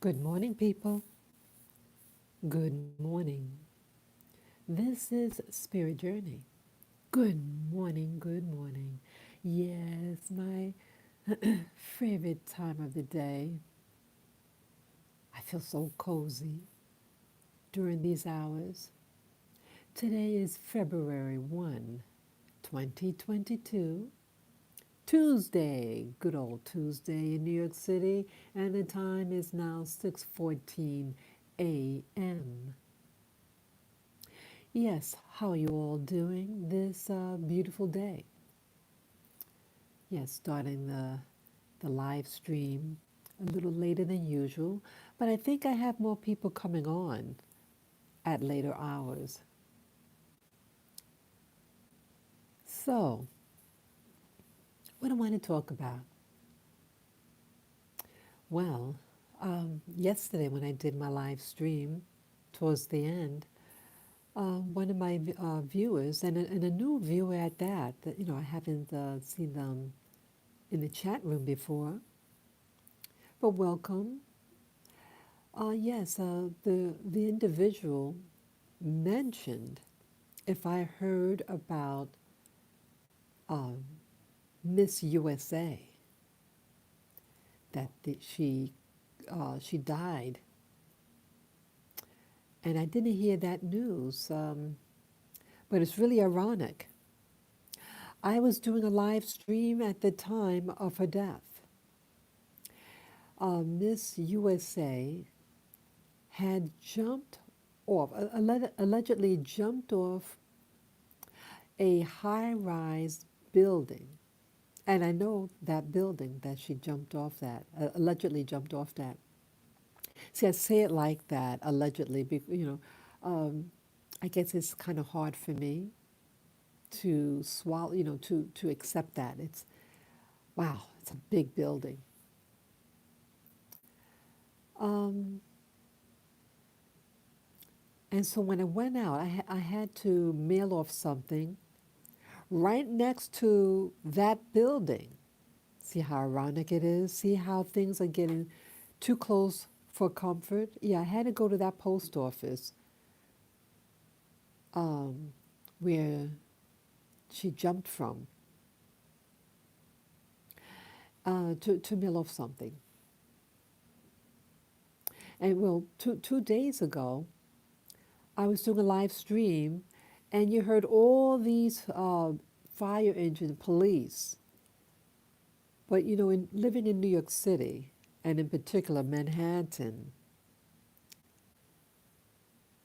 Good morning, people. Good morning. This is Spirit Journey. Good morning, good morning. Yes, my favorite time of the day. I feel so cozy during these hours. Today is February 1, 2022, Tuesday, good old Tuesday in New York City, and the time is now 6:14 a.m. Yes, how are you all doing this beautiful day? Yes, starting the live stream a little later than usual, but I think I have more people coming on at later hours. So, what do I want to talk about? Well, yesterday when I did my live stream towards the end, one of my viewers, and a new viewer at that, I haven't seen them in the chat room before, but welcome. Yes, the individual mentioned if I heard about um, Miss USA, that she died, and I didn't hear that news. But it's really ironic. I was doing a live stream at the time of her death. Miss USA had jumped off, allegedly jumped off a high-rise building. And I know that building that she jumped off that, allegedly jumped off that. See, I say it like that, allegedly, I guess it's kind of hard for me to swallow, to accept that. Wow, it's a big building. Um, and so when I went out, I had to mail off something right next to that building. See how ironic it is? See how things are getting too close for comfort? Yeah, I had to go to that post office um, where she jumped from to mail off something. And well, two days ago, I was doing a live stream, and you heard all these fire engine police. But living in New York City, and in particular Manhattan,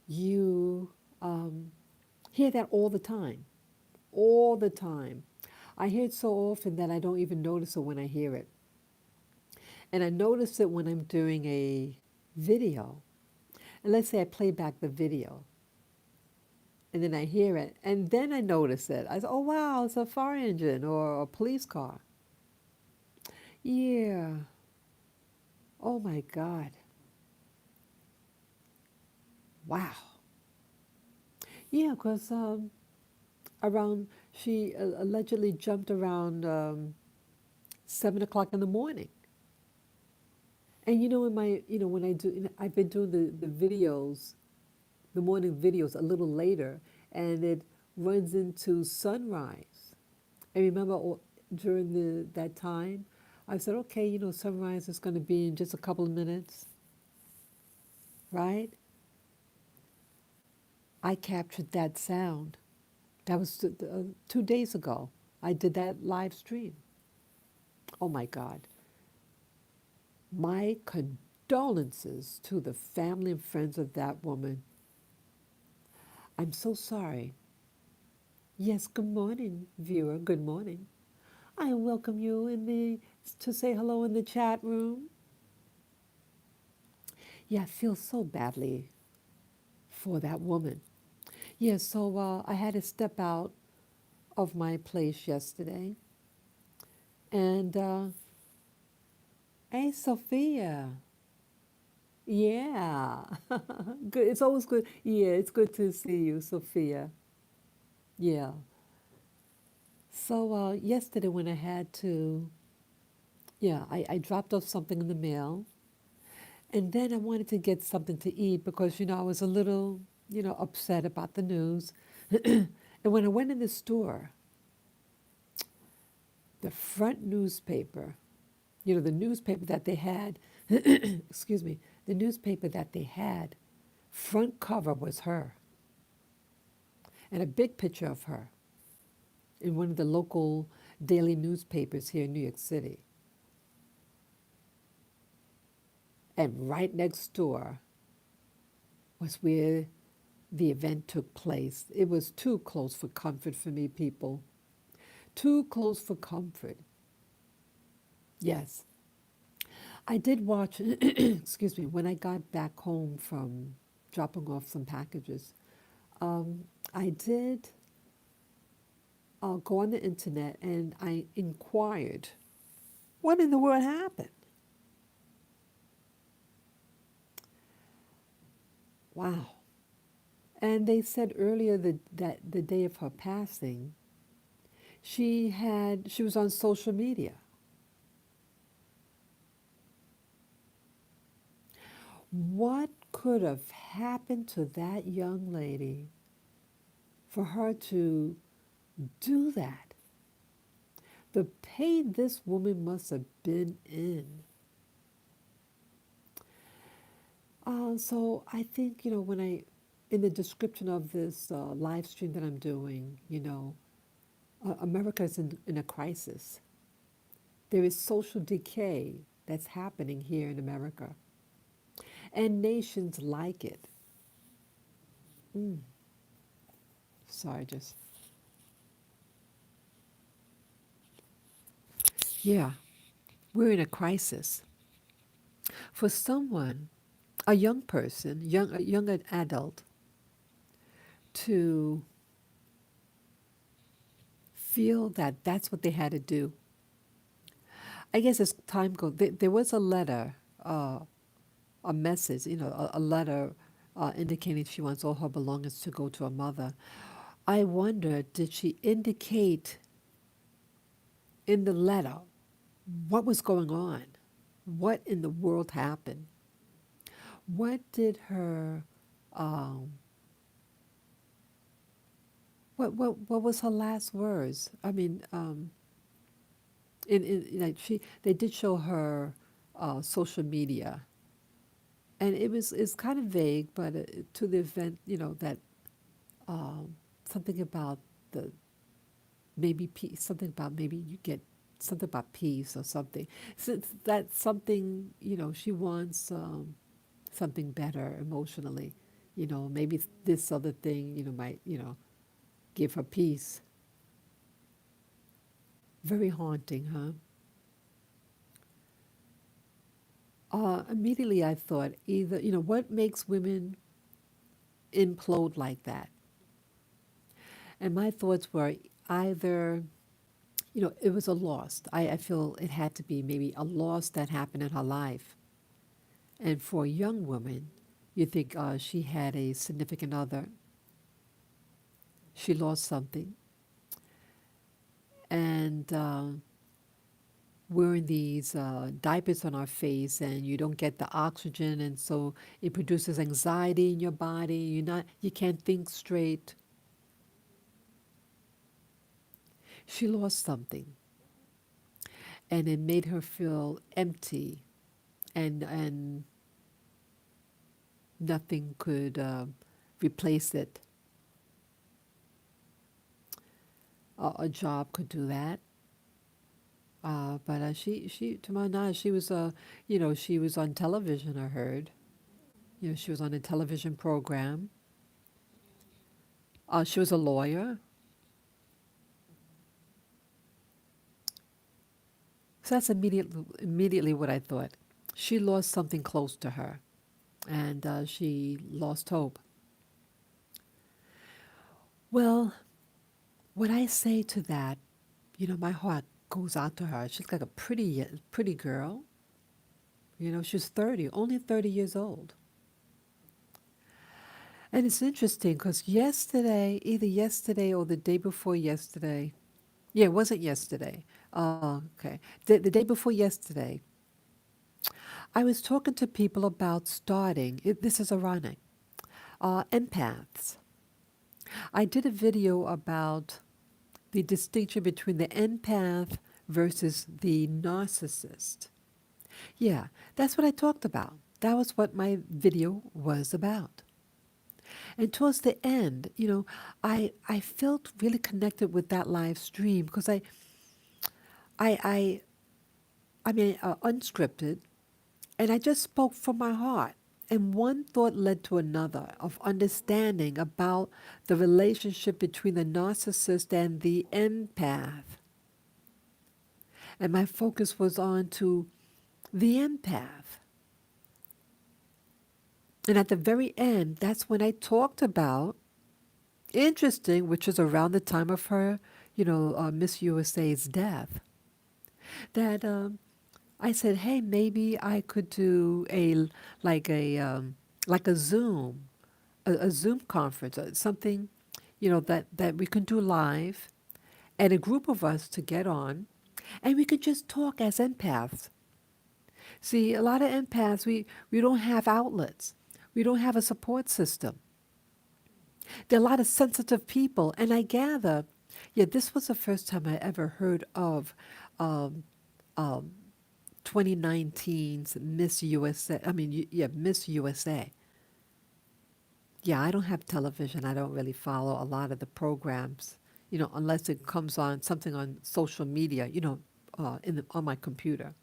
you hear that all the time. I hear it so often that I don't even notice it when I hear it. And I notice it when I'm doing a video. And let's say I play back the video, and then I hear it, and then I notice it. I say, oh wow, it's a fire engine or a police car. Yeah. Oh my God. Wow. Yeah, because she allegedly jumped around 7 o'clock in the morning. And when I do, I've been doing the videos, the morning videos a little later, and it runs into sunrise. And remember, during that time, I said, okay, sunrise is going to be in just a couple of minutes, right? I captured that sound. That was 2 days ago. I did that live stream. Oh my God. My condolences to the family and friends of that woman. I'm so sorry. Yes, good morning, viewer. Good morning. I welcome you to say hello in the chat room. Yeah, I feel so badly for that woman. Yeah, so I had to step out of my place yesterday. And, hey, Sophia. Yeah. Good. It's always good. Yeah, it's good to see you, Sophia. Yeah. So yesterday when I dropped off something in the mail, And then I wanted to get something to eat because, I was a little, upset about the news. And when I went in the store, the front newspaper, the newspaper that they had, excuse me, the newspaper that they had, front cover was her and a big picture of her in one of the local daily newspapers here in New York City. And right next door was where the event took place. It was too close for comfort for me, people. Too close for comfort. Yes. I did watch, excuse me, when I got back home from dropping off some packages, I did go on the internet and I inquired, what in the world happened? Wow. And they said earlier that the day of her passing, she was on social media. What could have happened to that young lady for her to do that? The pain this woman must have been in. So I think, in the description of this live stream that I'm doing, America is in a crisis. There is social decay that's happening here in America, and nations like it. Mm, sorry, just, yeah, we're in a crisis. For someone, a young person, a young adult, to feel that that's what they had to do. I guess as time goes, there was a letter, a message, a letter indicating she wants all her belongings to go to her mother. I wonder, did she indicate in the letter what was going on? What in the world happened? What did her, um, what was her last words? I mean, like they did show her social media, and it's kind of vague, but to the event, that um, something about the maybe peace, something about maybe you get something about peace or something. So that's something, she wants something better emotionally. Maybe this other thing, might, give her peace. Very haunting, huh? Immediately I thought either, what makes women implode like that? And my thoughts were either, it was a loss. I feel it had to be maybe a loss that happened in her life. And for a young woman, you think she had a significant other, she lost something, and wearing these diapers on our face, and you don't get the oxygen, and so it produces anxiety in your body. You can't think straight. She lost something, and it made her feel empty, and nothing could replace it. A job could do that. But to my knowledge, she was on television. I heard, she was on a television program. She was a lawyer. So that's immediately what I thought. She lost something close to her, and she lost hope. Well, what I say to that, my heart goes out to her. She's like a pretty girl. She's 30, only 30 years old. And it's interesting because yesterday, either yesterday or the day before yesterday, yeah, it wasn't yesterday. Okay. The day before yesterday, I was talking to people about starting, this is ironic, empaths. I did a video about the distinction between the empath versus the narcissist. Yeah, that's what I talked about. That was what my video was about. And towards the end, I felt really connected with that live stream because I, I, unscripted, and I just spoke from my heart. And one thought led to another of understanding about the relationship between the narcissist and the empath. And my focus was on to the empath. And at the very end, that's when I talked about, interesting, which was around the time of her, Miss USA's death, that I said, hey, maybe I could do like a like a Zoom conference, something, that we can do live, and a group of us to get on, and we could just talk as empaths. See, a lot of empaths, we don't have outlets. We don't have a support system. There are a lot of sensitive people, and I gather, yeah, this was the first time I ever heard of um, um, 2019's Miss USA. Miss USA. Yeah, I don't have television. I don't really follow a lot of the programs, unless it comes on something on social media, on my computer.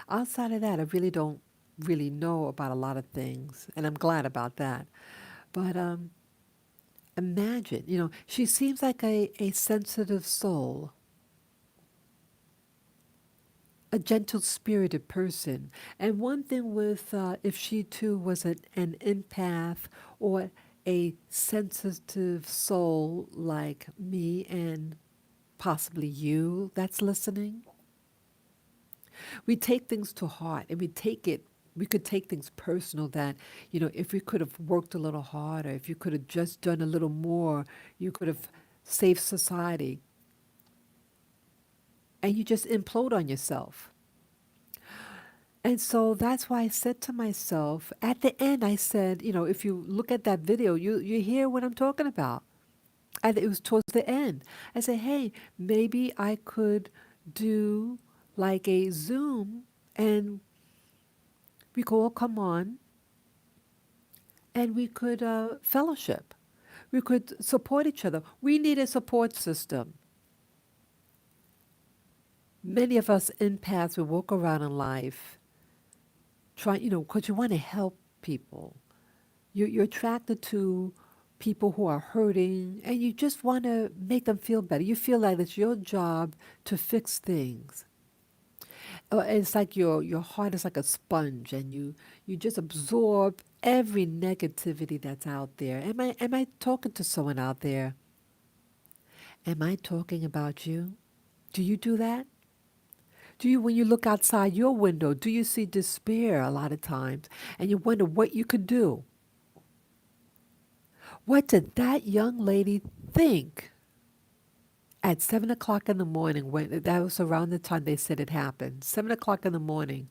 Outside of that, I really don't really know about a lot of things, and I'm glad about that. But imagine, she seems like a sensitive soul, a gentle spirited person. And one thing with, if she too was an empath or a sensitive soul like me and possibly you that's listening, we take things to heart and we could take things personal that, if we could have worked a little harder, if you could have just done a little more, you could have saved society. And you just implode on yourself. And so that's why I said to myself, at the end, I said, if you look at that video, you hear what I'm talking about. And it was towards the end. I said, hey, maybe I could do like a Zoom and we could all come on and we could fellowship. We could support each other. We need a support system. Many of us empaths, we walk around in life trying, because you want to help people. You're attracted to people who are hurting and you just want to make them feel better. You feel like it's your job to fix things. It's like your heart is like a sponge and you just absorb every negativity that's out there. Am I talking to someone out there? Am I talking about you? Do you do that? Do you, when you look outside your window, do you see despair a lot of times and you wonder what you could do? What did that young lady think at 7 o'clock in the morning, when that was around the time they said it happened? 7 o'clock in the morning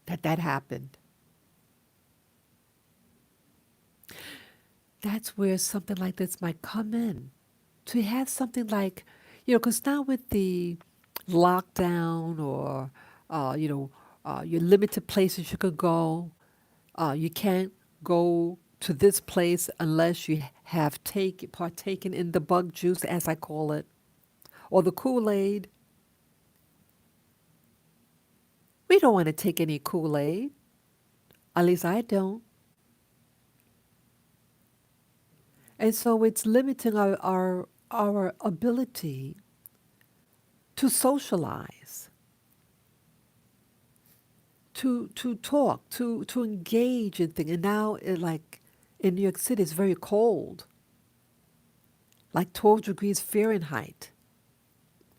that happened. That's where something like this might come in. To have something like, because now with the lockdown or, your limited places you could go, you can't go to this place unless you have partaken in the bug juice, as I call it, or the Kool-Aid. We don't want to take any Kool-Aid. At least I don't. And so it's limiting our ability to socialize, to talk, to engage in things. And now, like in New York City, it's very cold, like 12 degrees Fahrenheit,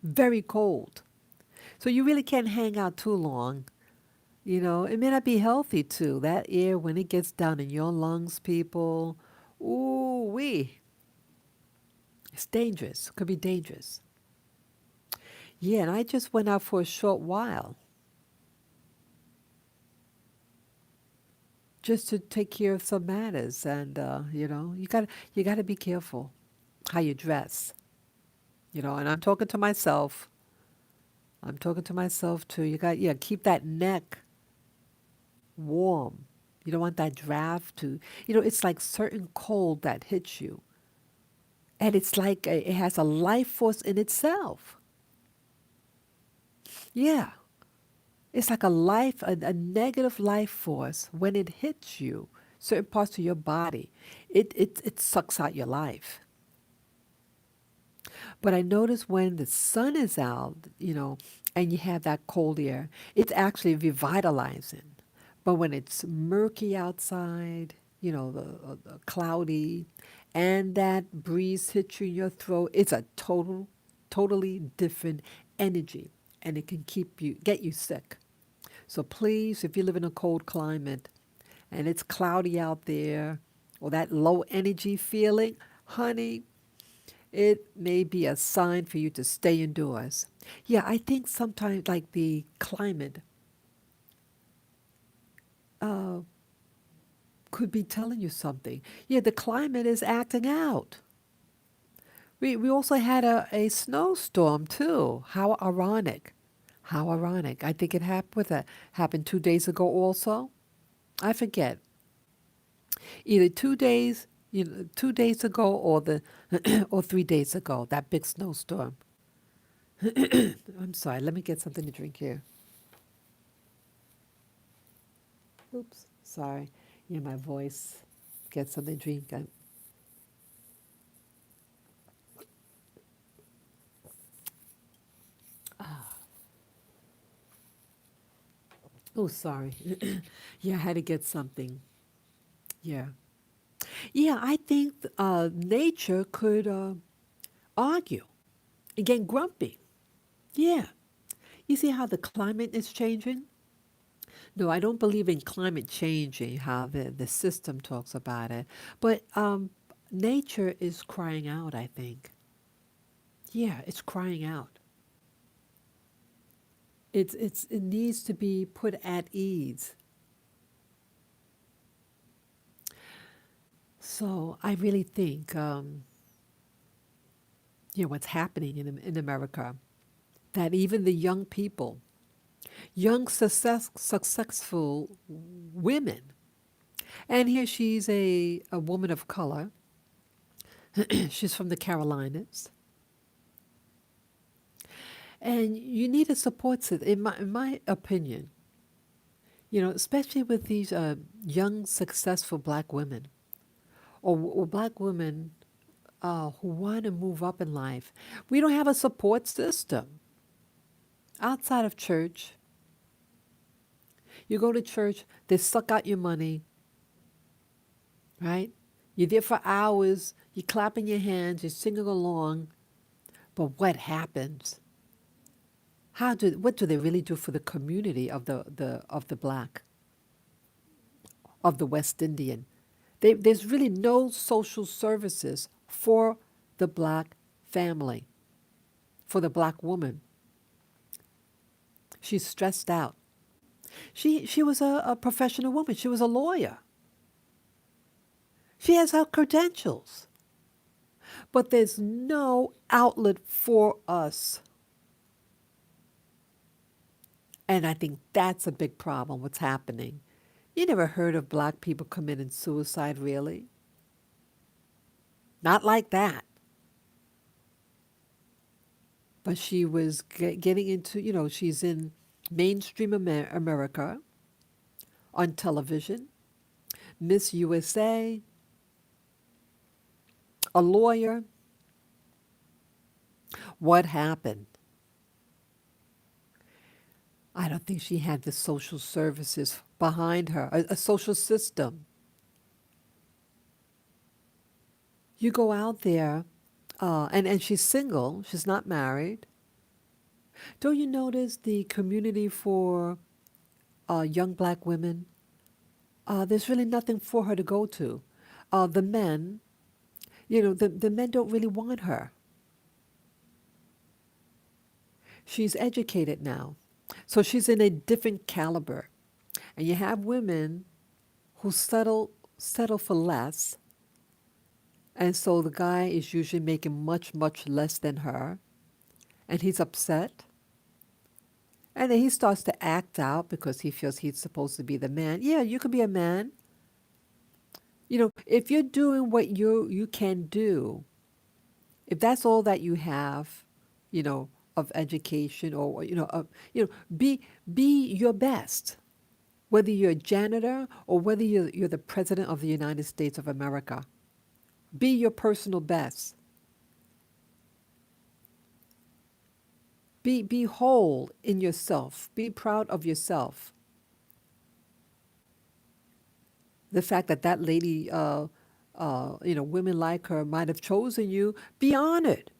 very cold. So you really can't hang out too long. It may not be healthy too. That air, when it gets down in your lungs, people, ooh wee, it's dangerous. Could be dangerous. Yeah, and I just went out for a short while. just to take care of some matters. And you gotta be careful how you dress. And I'm talking to myself. I'm talking to myself too. Keep that neck warm. You don't want that draft to, it's like certain cold that hits you. And it's like it has a life force in itself. Yeah. It's like a negative life force when it hits you, certain parts of your body. It sucks out your life. But I notice when the sun is out, and you have that cold air, it's actually revitalizing. But when it's murky outside, the cloudy, and that breeze hits you in your throat, it's a totally different energy, and it can get you sick. So please, if you live in a cold climate and it's cloudy out there, or that low energy feeling, honey, it may be a sign for you to stay indoors. Yeah, I think sometimes like the climate uh, could be telling you something. Yeah, the climate is acting out. We also had a snowstorm too. How ironic. How ironic. I think it happened 2 days ago also. I forget. Either 2 days, 2 days ago or the or 3 days ago, that big snowstorm. I'm sorry, let me get something to drink here. Oops, sorry. Yeah, my voice. Get something to drink. Oh, sorry. Yeah, I had to get something. Yeah. Yeah, I think nature could argue and get grumpy. Yeah. You see how the climate is changing? No, I don't believe in climate changing, how the system talks about it. But nature is crying out, I think. Yeah, it's crying out. It needs to be put at ease. So I really think, what's happening in America, that even the young people, young successful women, and here she's a woman of color. She's from the Carolinas. And you need a support system, in my opinion, especially with these young, successful black women or black women who want to move up in life. We don't have a support system outside of church. You go to church, they suck out your money, right? You're there for hours, you're clapping your hands, you're singing along, but what happens? What do they really do for the community of the black, of the West Indian? There's really no social services for the black family, for the black woman. She's stressed out. She was a professional woman. She was a lawyer. She has her credentials. But there's no outlet for us. And I think that's a big problem, what's happening. You never heard of black people committing suicide, really? Not like that. But she was getting into, she's in mainstream America on television, Miss USA, a lawyer. What happened? I don't think she had the social services behind her, a social system. You go out there, and she's single, she's not married. Don't you notice the community for young black women? There's really nothing for her to go to. The men, the men don't really want her. She's educated now. So she's in a different caliber. And you have women who settle for less, and so the guy is usually making much less than her, and he's upset. And then he starts to act out because he feels he's supposed to be the man. Yeah, you could be a man. If you're doing what you can do, if that's all that you have, you know, of education, or be your best. Whether you're a janitor or whether you're the president of the United States of America, be your personal best. Be whole in yourself. Be proud of yourself. The fact that that lady, women like her might have chosen you, be honored.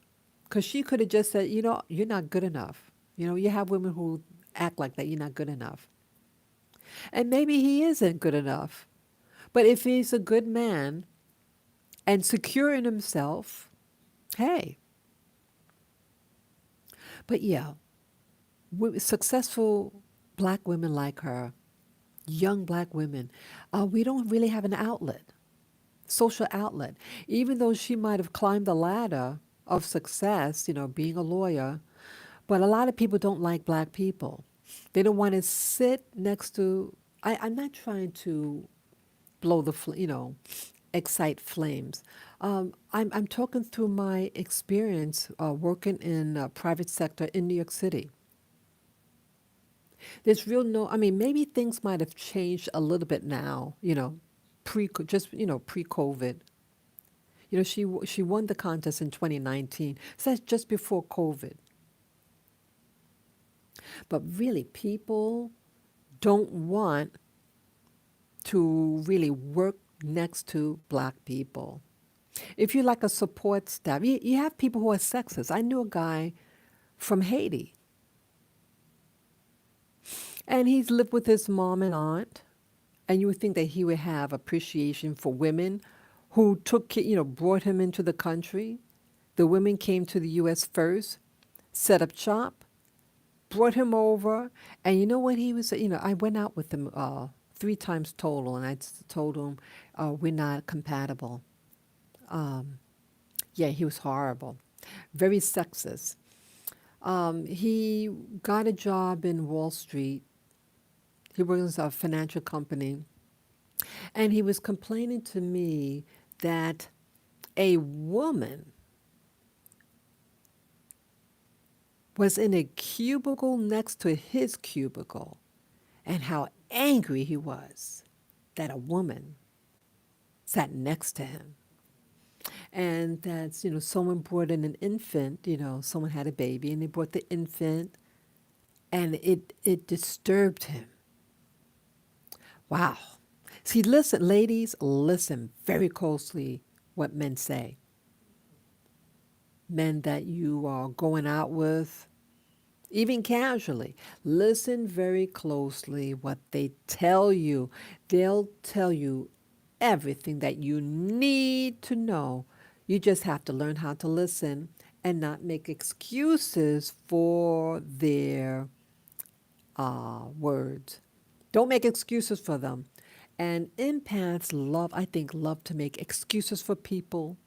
Because she could have just said, you're not good enough. You have women who act like that, you're not good enough. And maybe he isn't good enough. But if he's a good man and secure in himself, hey. But yeah, successful black women like her, young black women, we don't really have an outlet, social outlet. Even though she might have climbed the ladder of success, being a lawyer, but a lot of people don't like black people. They don't want to sit next to. I'm not trying to blow excite flames. I'm talking through my experience working in private sector in New York City. There's real no. I mean, maybe things might have changed a little bit now. Pre-COVID. She won the contest in 2019. So that's just before COVID. But really, people don't want to really work next to black people. If you like a support staff, you have people who are sexist. I knew a guy from Haiti, and he's lived with his mom and aunt, and you would think that he would have appreciation for women who brought him into the country. The women came to the U.S. first, set up shop, brought him over, and you know what he was, I went out with him 3 times total, and I told him, we're not compatible. Yeah, he was horrible, very sexist. He got a job in Wall Street. He works at a financial company, and he was complaining to me that a woman was in a cubicle next to his cubicle, and how angry he was that a woman sat next to him. And that, someone brought in an infant, someone had a baby and they brought the infant, and it disturbed him. Wow. See, listen, ladies, listen very closely what men say. Men that you are going out with, even casually, listen very closely what they tell you. They'll tell you everything that you need to know. You just have to learn how to listen and not make excuses for their words. Don't make excuses for them. And empaths I think, love to make excuses for people.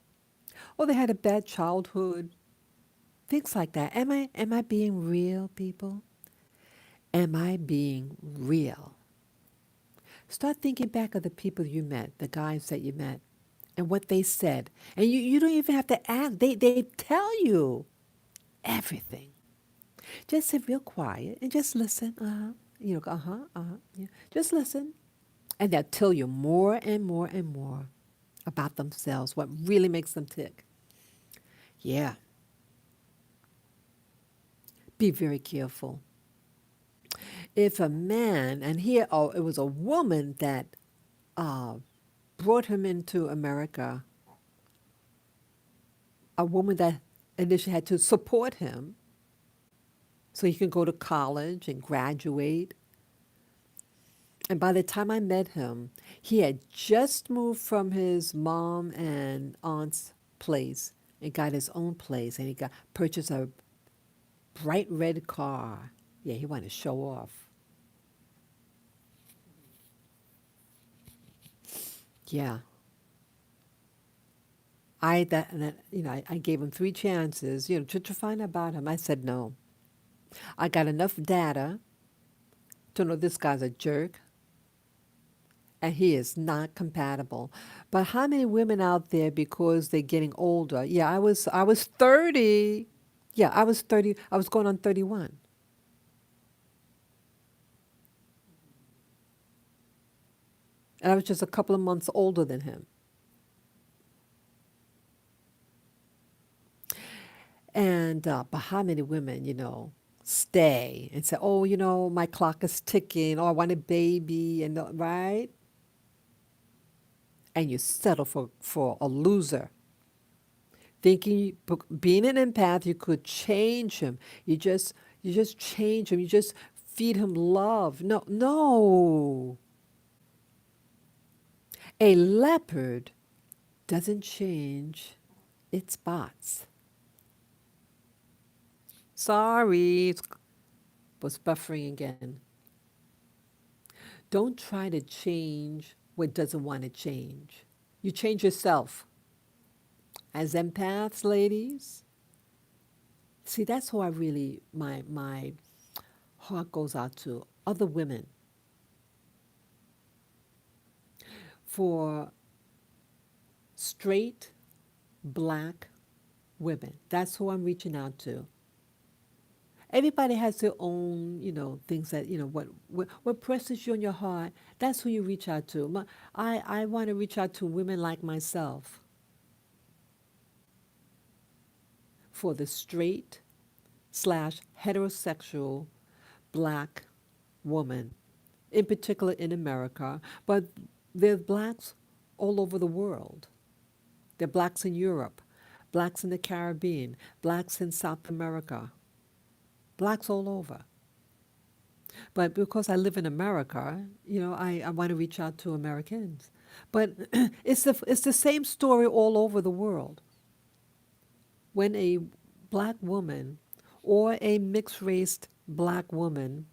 Oh, they had a bad childhood. Things like that. Am I being real, people? Am I being real? Start thinking back of the people you met, the guys that you met, and what they said. And you don't even have to ask. They tell you everything. Just sit real quiet and just listen. Yeah. Just listen. And they'll tell you more and more and more about themselves, what really makes them tick. Yeah. Be very careful. If a man, and here, it was a woman that brought him into America, a woman that initially had to support him so he could go to college and graduate. And by the time I met him, he had just moved from his mom and aunt's place and got his own place, and he purchased a bright red car. Yeah, he wanted to show off. Yeah. I gave him three chances, to find out about him. I said no. I got enough data to know this guy's a jerk and he is not compatible. But how many women out there because they're getting older? Yeah, I was 30. Yeah, I was 30. I was going on 31. And I was just a couple of months older than him. And but how many women, stay and say, "Oh, my clock is ticking. Oh, I want a baby," and right? And you settle for a loser, thinking being an empath, you could change him. You just change him. You just feed him love. No, no. A leopard doesn't change its spots. Sorry, it was buffering again. Don't try to change what doesn't want to change. You change yourself. As empaths, ladies, see, that's who I really, my heart goes out to other women. For straight black women, that's who I'm reaching out to. Everybody has their own, things that, what presses you on your heart, that's who you reach out to. I want to reach out to women like myself. For the straight slash heterosexual black woman, in particular in America, but there's blacks all over the world. There are blacks in Europe, blacks in the Caribbean, blacks in South America, blacks all over. But because I live in America, I want to reach out to Americans. But it's the same story all over the world. When a black woman or a mixed race black woman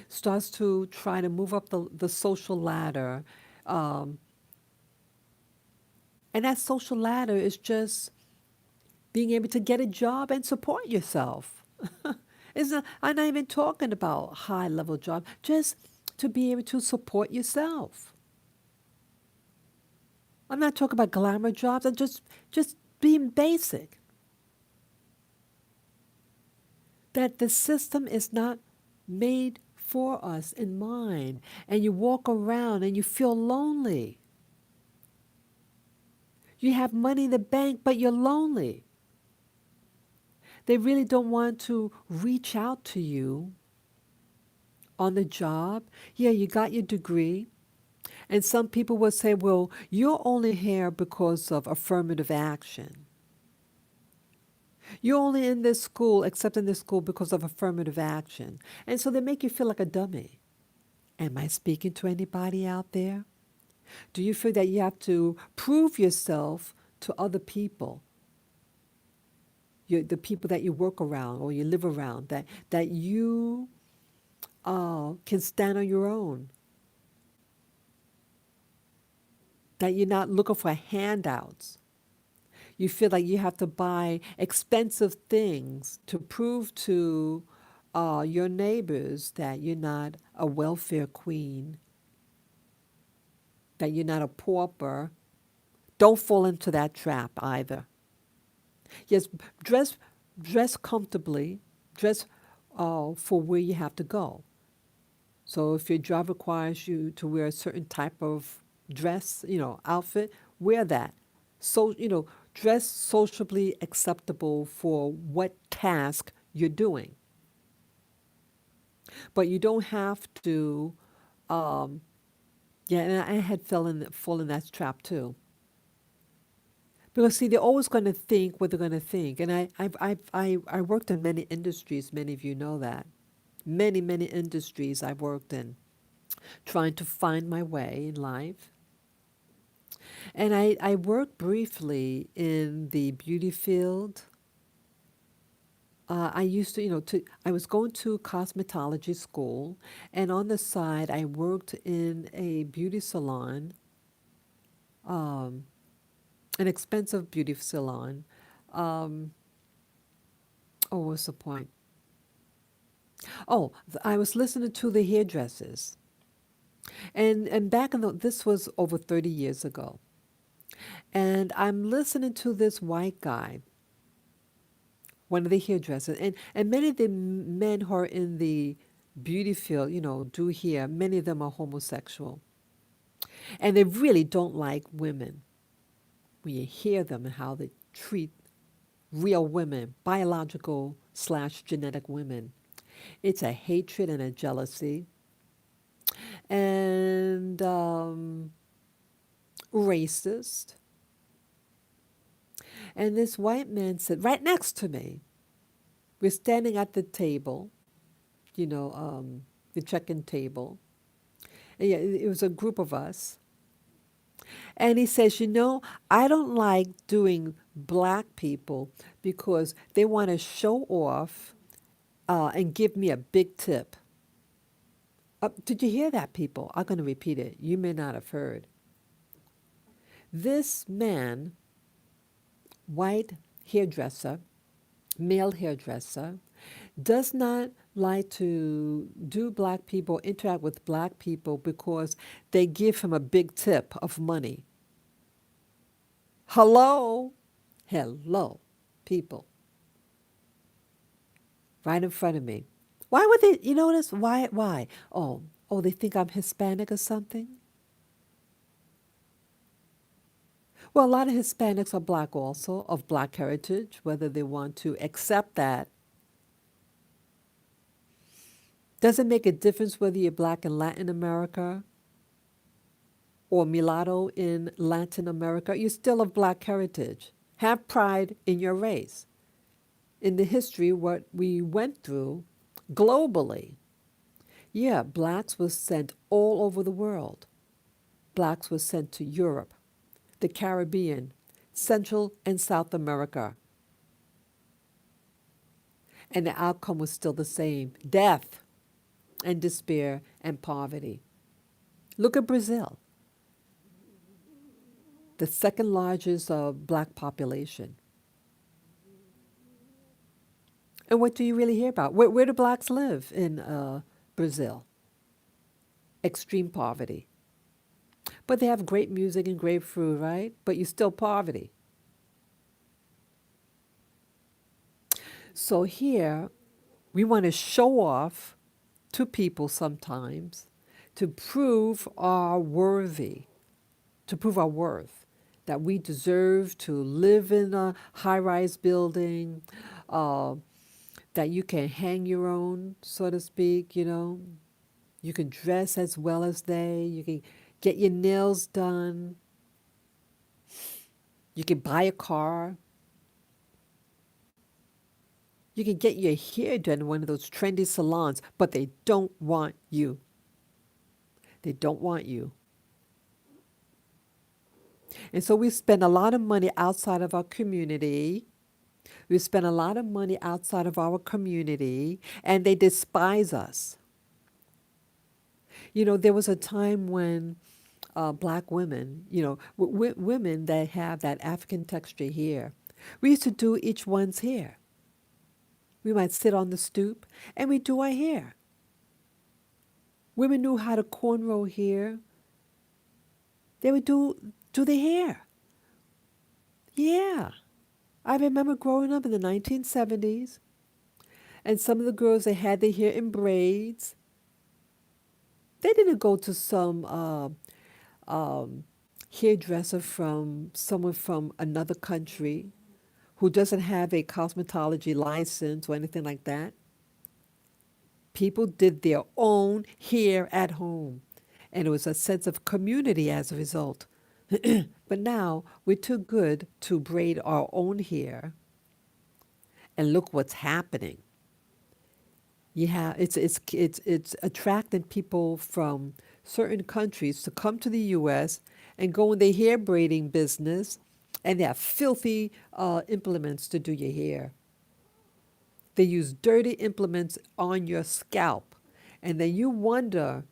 starts to try to move up the social ladder, um, and that social ladder is just being able to get a job and support yourself. I'm not even talking about high level job, just to be able to support yourself. I'm not talking about glamour jobs. I'm just being basic. That the system is not made for us in mind, and you walk around and you feel lonely. You have money in the bank, but you're lonely. They really don't want to reach out to you on the job. Yeah, you got your degree. And some people will say, well, you're only here because of affirmative action. You're only in this school, accepting this school because of affirmative action. And so they make you feel like a dummy. Am I speaking to anybody out there? Do you feel that you have to prove yourself to other people, the people that you work around or you live around, that you can stand on your own, that you're not looking for handouts? You feel like you have to buy expensive things to prove to your neighbors that you're not a welfare queen, that you're not a pauper. Don't fall into that trap either. Yes, dress dress comfortably, dress for where you have to go. So if your job requires you to wear a certain type of dress, outfit, wear that. So, dress sociably acceptable for what task you're doing. But you don't have to, um, yeah, and I had fall in that trap too. Because see, they're always going to think what they're going to think. And I worked in many industries, many of you know that. Many industries I've worked in, trying to find my way in life. And I worked briefly in the beauty field. I used to, I was going to cosmetology school, and on the side, I worked in a beauty salon. um, an expensive beauty salon. Um, oh, what's the point? Oh, I was listening to the hairdressers, and back in this was over 30 years ago, and I'm listening to this white guy, one of the hairdressers, and many of the men who are in the beauty field, do hair. Many of them are homosexual, and they really don't like women. When you hear them and how they treat real women, biological/genetic women, it's a hatred and a jealousy and racist. And this white man said right next to me. We're standing at the table, the check-in table. And yeah, it was a group of us. And he says, I don't like doing black people because they want to show off and give me a big tip. Did you hear that, people? I'm going to repeat it. You may not have heard. This man, white hairdresser, male hairdresser, does not like to do black people, interact with black people because they give him a big tip of money. Hello? Hello, people. Right in front of me. Why would they, you notice? Why? Oh, they think I'm Hispanic or something? Well, a lot of Hispanics are black also, of black heritage, whether they want to accept that. Does it make a difference whether you're black in Latin America or mulatto in Latin America? You're still of black heritage. Have pride in your race. In the history, what we went through globally, yeah, blacks were sent all over the world. Blacks were sent to Europe, the Caribbean, Central and South America. And the outcome was still the same: death and despair and poverty. Look at Brazil, the second largest black population. And what do you really hear about? Where do blacks live in Brazil? Extreme poverty. But they have great music and great food, right? But you're still poverty. So here, we want to show off to people sometimes to prove our worthy, to prove our worth, that we deserve to live in a high-rise building, uh, that you can hang your own, so to speak, You can dress as well as they. You can get your nails done. You can buy a car. You can get your hair done in one of those trendy salons, but they don't want you. They don't want you. And so we spend a lot of money outside of our community. We spend a lot of money outside of our community, and they despise us. There was a time when black women, women that have that African texture hair, we used to do each one's hair. We might sit on the stoop and we do our hair. Women knew how to cornrow hair. They would do the hair. Yeah. I remember growing up in the 1970s, and some of the girls, they had their hair in braids. They didn't go to some hairdresser from someone from another country who doesn't have a cosmetology license or anything like that. People did their own hair at home, and it was a sense of community as a result. But now we're too good to braid our own hair, and look what's happening. Yeah, it's attracting people from certain countries to come to the U.S. and go in the hair braiding business, and they have filthy implements to do your hair. They use dirty implements on your scalp, and then you wonder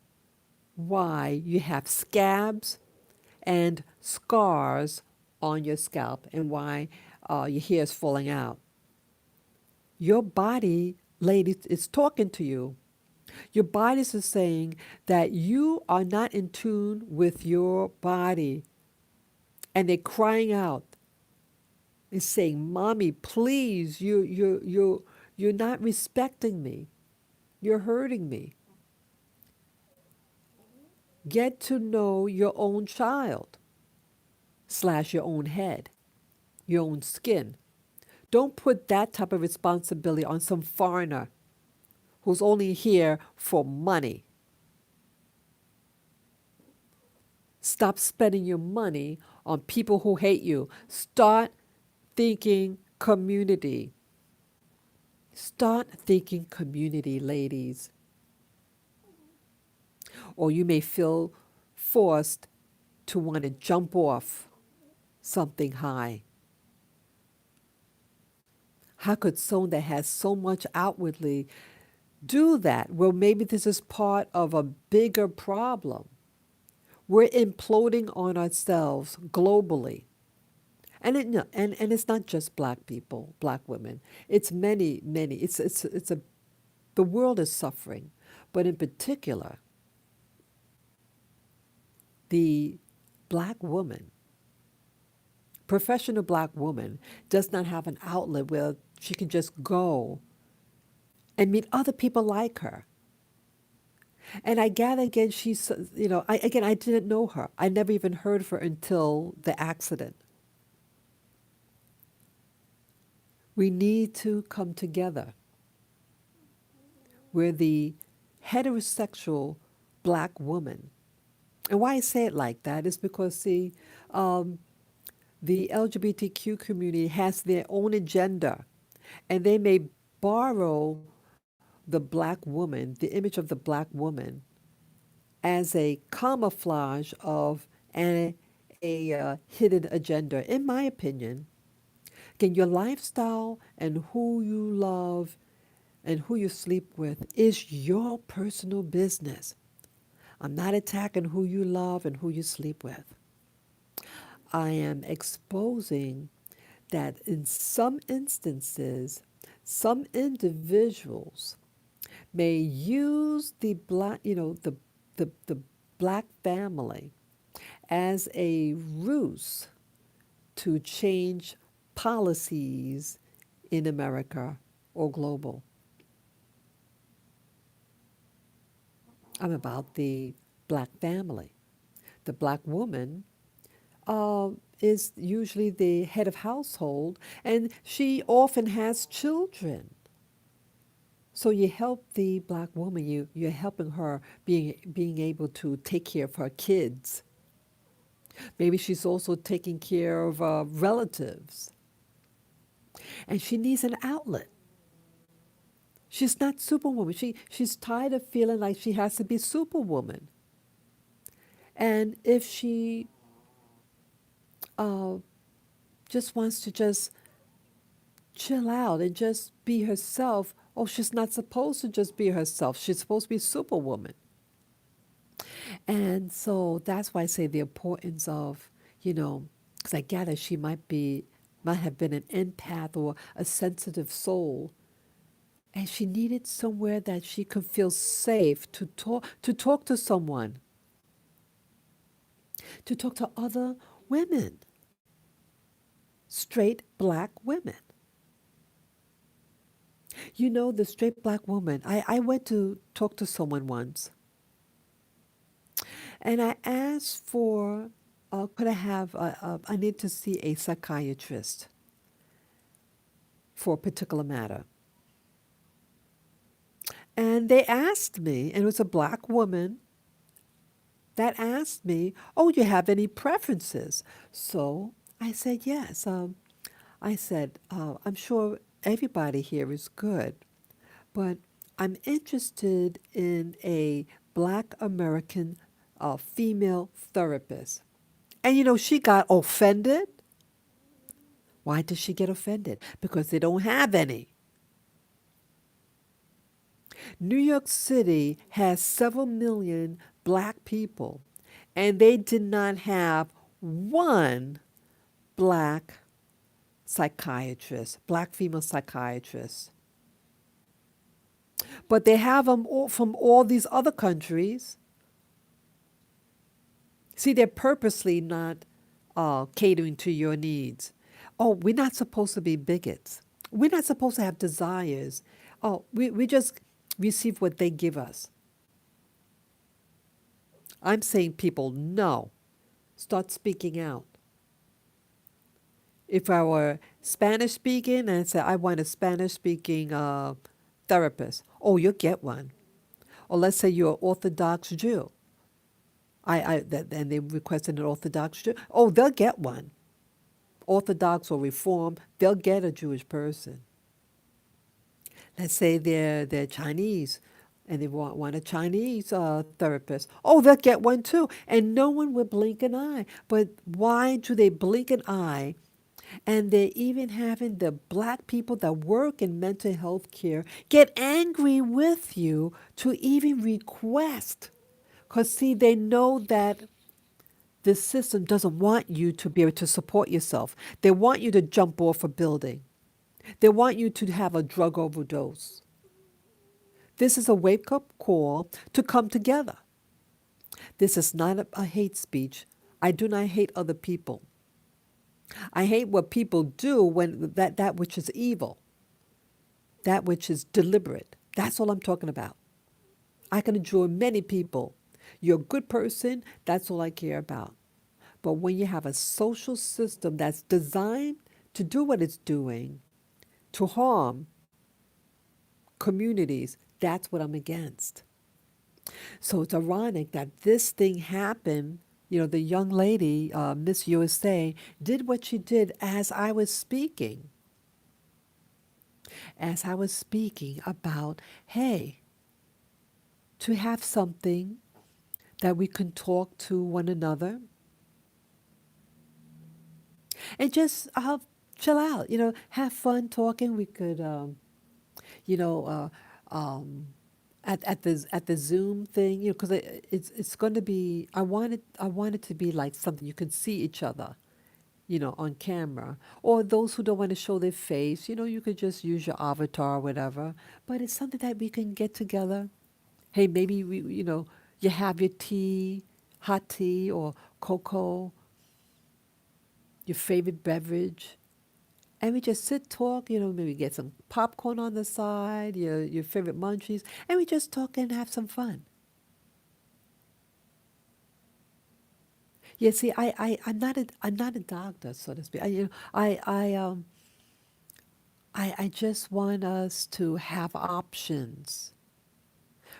why you have scabs and scars on your scalp and why your hair is falling out. Your body, ladies, is talking to you. Your body is saying that you are not in tune with your body. And they're crying out and saying, Mommy, please, you're not respecting me. You're hurting me. Get to know your own child slash your own head, your own skin. Don't put that type of responsibility on some foreigner who's only here for money. Stop spending your money on people who hate you. Start thinking community. Start thinking community, ladies. Or you may feel forced to want to jump off something high. How could someone that has so much outwardly do that? Well, maybe this is part of a bigger problem. We're imploding on ourselves globally. And it's not just black people, black women. It's many, many. The world is suffering, but in particular, the black woman, professional black woman, does not have an outlet where she can just go and meet other people like her. And I gather again, I didn't know her. I never even heard of her until the accident. We need to come together. We're the heterosexual black woman. And why I say it like that is because, see, the LGBTQ community has their own agenda, and they may borrow the black woman, the image of the black woman, as a camouflage of a hidden agenda. In my opinion, again, your lifestyle and who you love and who you sleep with is your personal business. I'm not attacking who you love and who you sleep with. I am exposing that in some instances, some individuals may use the black, the black family as a ruse to change policies in America or global. I'm about the black family. The black woman is usually the head of household, and she often has children. So you help the black woman. You're helping her being able to take care of her kids. Maybe she's also taking care of relatives, and she needs an outlet. She's not superwoman. She's tired of feeling like she has to be superwoman. And if she uh, just wants to just chill out and just be herself, oh, she's not supposed to just be herself. She's supposed to be superwoman. And so that's why I say the importance of, because I gather she might have been an empath or a sensitive soul. And she needed somewhere that she could feel safe to talk to someone, to talk to other women, straight black women. The straight black woman, I went to talk to someone once, and I asked for, could I have, I need to see a psychiatrist for a particular matter. And they asked me, and it was a black woman that asked me, oh, you have any preferences? So I said, yes. I said, I'm sure everybody here is good, but I'm interested in a black American female therapist. And she got offended. Why did she get offended? Because they don't have any. New York City has several million black people, and they did not have one black psychiatrist, black female psychiatrist. But they have them all from all these other countries. See, they're purposely not catering to your needs. Oh, we're not supposed to be bigots. We're not supposed to have desires. Oh, we just receive what they give us. I'm saying, people, no. Start speaking out. If I were Spanish speaking and say, I want a Spanish speaking therapist, oh, you'll get one. Or let's say you're an Orthodox Jew. And they requested an Orthodox Jew. Oh, they'll get one. Orthodox or Reform, they'll get a Jewish person. Let's say they're Chinese and they want a Chinese therapist. Oh, they'll get one too. And no one will blink an eye. But why do they blink an eye? And they're even having the black people that work in mental health care get angry with you to even request. Because, see, they know that the system doesn't want you to be able to support yourself. They want you to jump off a building. They want you to have a drug overdose. This is a wake up call to come together. This is not a hate speech. I do not hate other people. I hate what people do when that which is evil, that which is deliberate. That's all I'm talking about. I can enjoy many people. You're a good person, that's all I care about. But when you have a social system that's designed to do what it's doing, to harm communities, that's what I'm against. So it's ironic that this thing happened. You know, the young lady, Miss USA, did what she did as I was speaking. As I was speaking about, hey, to have something that we can talk to one another and just chill out, have fun talking. We could, you know, at the Zoom thing, because it's going to be. I want it to be like something you can see each other, on camera. Or those who don't want to show their face, you could just use your avatar or whatever. But it's something that we can get together. Hey, maybe you have your tea, hot tea or cocoa, your favorite beverage, and we just sit, talk, maybe get some popcorn on the side, your favorite munchies, and we just talk and have some fun. Yeah, see, I'm not a doctor, so to speak. I just want us to have options.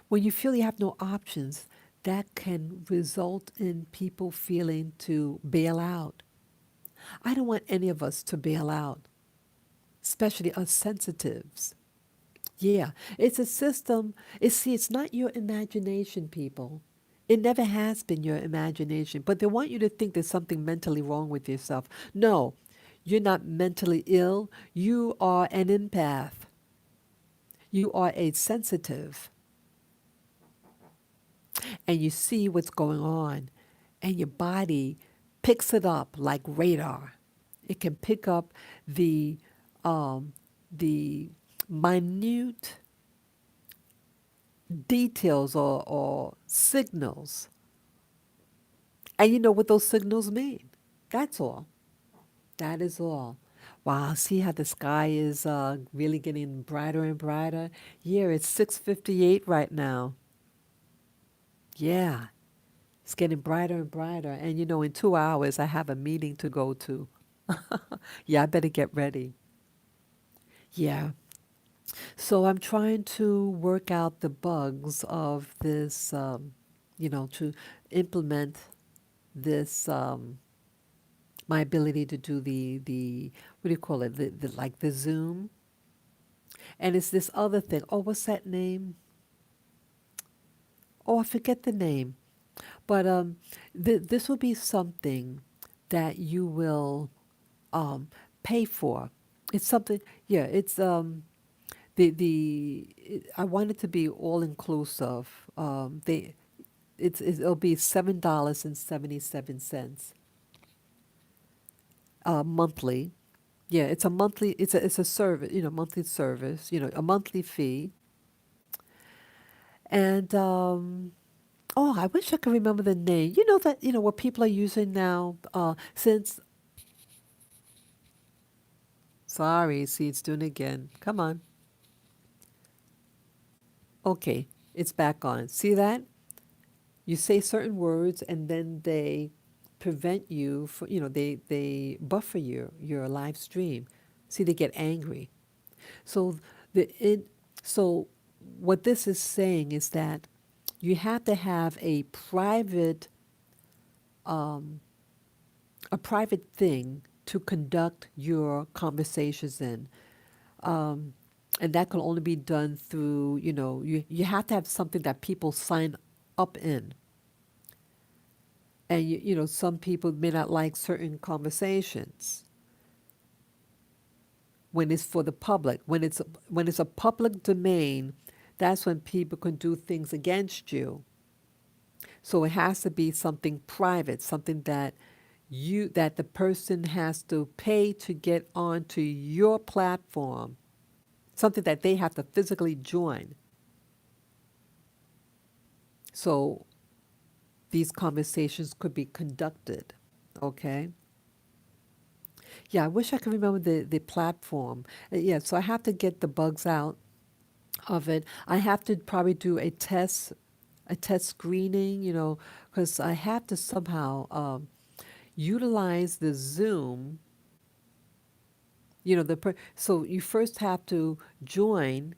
When you feel you have no options, that can result in people feeling to bail out. I don't want any of us to bail out, especially us sensitives. Yeah, it's a system. It's not your imagination, people. It never has been your imagination, but they want you to think there's something mentally wrong with yourself. No, you're not mentally ill. You are an empath. You are a sensitive, and you see what's going on, and your body picks it up like radar. It can pick up the um, the minute details or signals. And you know what those signals mean. That's all. That is all. Wow, see how the sky is really getting brighter and brighter? Yeah, it's 6:58 right now. Yeah, it's getting brighter and brighter. And in 2 hours, I have a meeting to go to. Yeah, I better get ready. Yeah. So I'm trying to work out the bugs of this, to implement this, my ability to do the what do you call it, like the Zoom. And it's this other thing. Oh, what's that name? Oh, I forget the name. But this will be something that you will um, pay for. It's something. Yeah, it's I want it to be all inclusive. It'll be $7.77. monthly. Yeah, it's a monthly. It's a service. Monthly service. A monthly fee. And oh, I wish I could remember the name. You know that what people are using now. Since sorry, see it's doing it again. Come on. Okay, it's back on. See that? You say certain words and then they prevent you from, they buffer your live stream. See, they get angry. So the it so what this is saying is that you have to have a private thing to conduct your conversations in. Um, and that can only be done through, you have to have something that people sign up in. And some people may not like certain conversations when it's for the public. When it's a public domain, that's when people can do things against you. So it has to be something private, something that the person has to pay to get onto your platform, something that they have to physically join. So these conversations could be conducted. Okay. Yeah, I wish I could remember the platform. Yeah, so I have to get the bugs out of it. I have to probably do a test screening, because I have to somehow utilize the Zoom. So you first have to join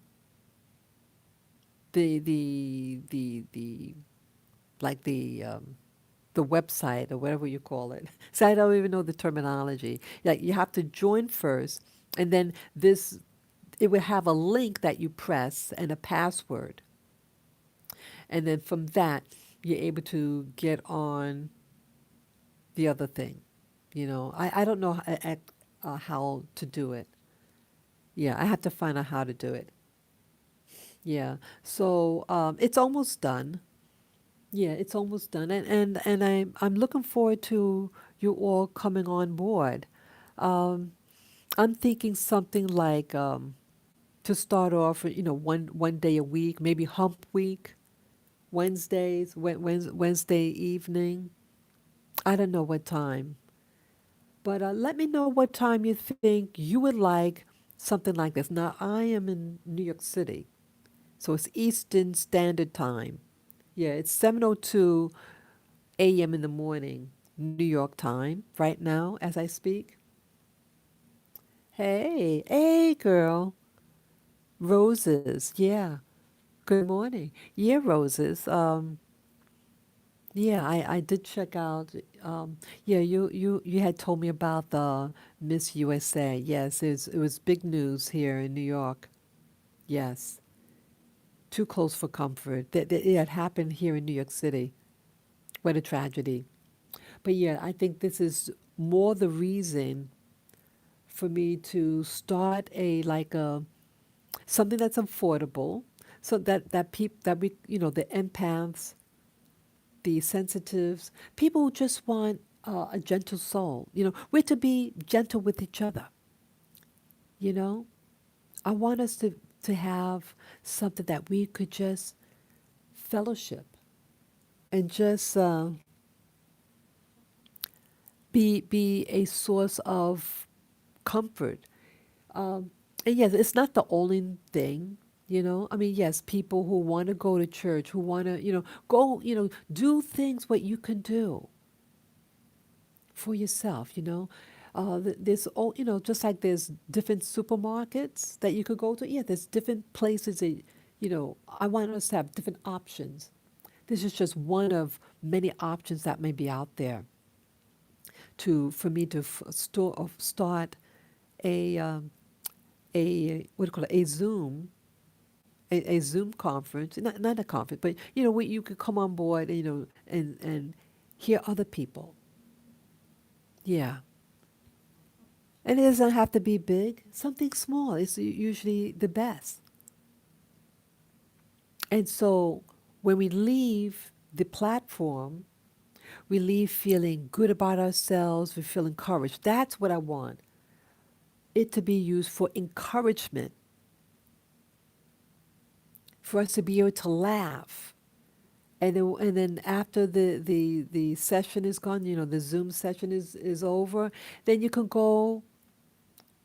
the like the website or whatever you call it. So I don't even know the terminology. Like you have to join first, and then it will have a link that you press and a password, and then from that you're able to get on the other thing. I don't know how to do it. Yeah, I have to find out how to do it. Yeah, so it's almost done. Yeah, it's almost done, and I'm looking forward to you all coming on board. Um, I'm thinking something like to start off, one day a week, maybe hump week, Wednesdays, Wednesday evening. I don't know what time, but let me know what time you think you would like something like this. Now, I am in New York City, so it's Eastern Standard Time. Yeah, it's 7:02 a.m. in the morning, New York time, right now as I speak. Hey, hey, girl. Roses, yeah. Good morning. Yeah, Roses. Yeah, I did check out. Yeah, you had told me about the Miss USA. Yes, it was big news here in New York. Yes, too close for comfort. That it had happened here in New York City. What a tragedy. But yeah, I think this is more the reason for me to start something that's affordable, so that we the empaths, the sensitives, people who just want a gentle soul. We're to be gentle with each other. You know, I want us to have something that we could just fellowship and just be a source of comfort. And yes, it's not the only thing. I mean, yes, people who want to go to church, who want to, go, do things what you can do for yourself. There's all, just like there's different supermarkets that you could go to. Yeah, there's different places that, I want us to have different options. This is just one of many options that may be out there for me to start a, what do you call it, a Zoom conference, not a conference, but where you could come on board and and hear other people. Yeah, and it doesn't have to be big. Something small is usually the best. And so when we leave the platform, We leave feeling good about ourselves. We feel encouraged. That's what I want. It to be used for encouragement, for us to be able to laugh. And then after the session is gone, the Zoom session is over, then you can go,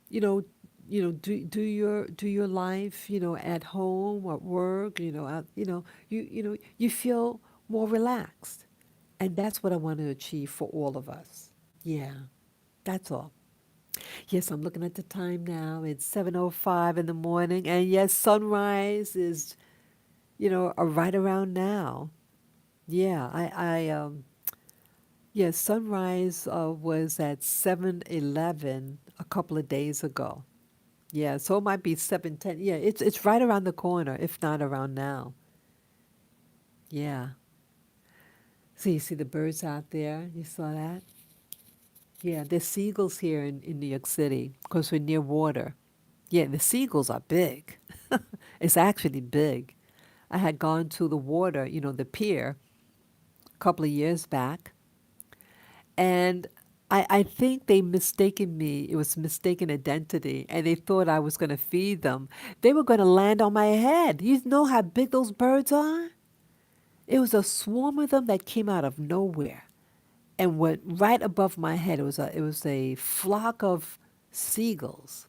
you know, do your life, at home, at work, out, you feel more relaxed. And that's what I want to achieve for all of us. Yeah, that's all. Yes, I'm looking at the time now. It's 7:05 in the morning, and yes, sunrise is, right around now. Yeah, yes, sunrise was at 7:11 a couple of days ago. Yeah, so it might be 7:10. Yeah, it's right around the corner, if not around now. Yeah. So you see the birds out there? You saw that? Yeah, there's seagulls here in New York City because we're near water. Yeah, the seagulls are big. It's actually big. I had gone to the water, the pier, a couple of years back, and I think they mistaken me. It was mistaken identity, and they thought I was going to feed them. They were going to land on my head. You know how big those birds are? It was a swarm of them that came out of nowhere and went right above my head. It was a flock of seagulls.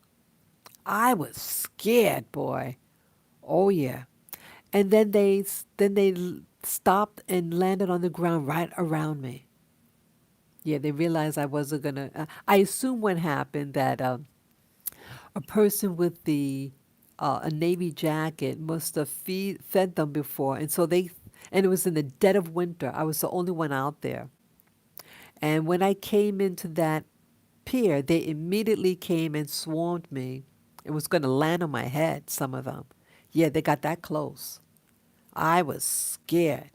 I was scared, boy. Oh yeah. And then they stopped and landed on the ground right around me. Yeah, they realized I wasn't gonna. I assume what happened that a person with a navy jacket must have fed them before, and it was in the dead of winter. I was the only one out there, and when I came into that pier, they immediately came and swarmed me. It was going to land on my head. Some of them, yeah, they got that close. I was scared.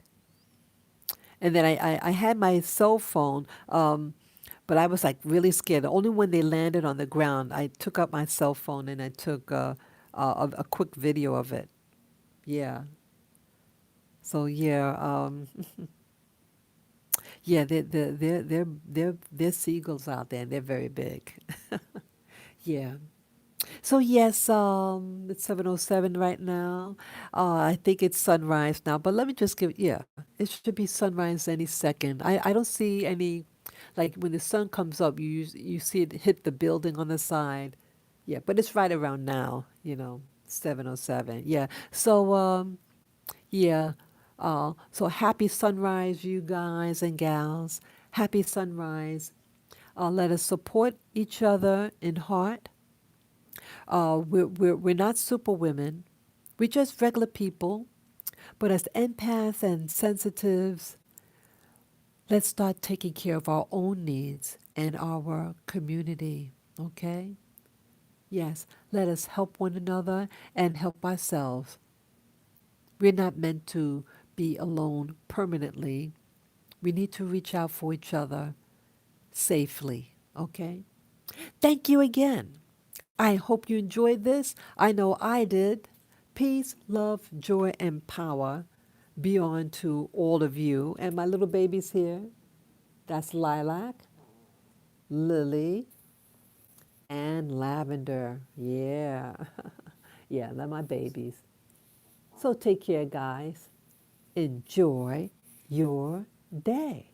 And then I had my cell phone, but I was like really scared. Only when they landed on the ground, I took up my cell phone and I took a quick video of it. Yeah. So yeah, yeah, they're seagulls out there, and they're very big. Yeah. So yes, it's 7:07 right now. I think it's sunrise now, but let me just give, yeah, it should be sunrise any second. I don't see any, like when the sun comes up, you see it hit the building on the side. Yeah, but it's right around now, 7:07. Yeah. So yeah. So happy sunrise, you guys and gals. Happy sunrise. Let us support each other in heart. We're not super women. We're just regular people. But as empaths and sensitives, let's start taking care of our own needs and our community. Okay? Yes, let us help one another and help ourselves. We're not meant to be alone permanently. We need to reach out for each other safely. Okay? Thank you again. I hope you enjoyed this. I know I did. Peace, love, joy, and power be on to all of you. And my little babies here, that's Lilac, Lily, and Lavender. Yeah. Yeah, they're my babies. So take care, guys. Enjoy your day.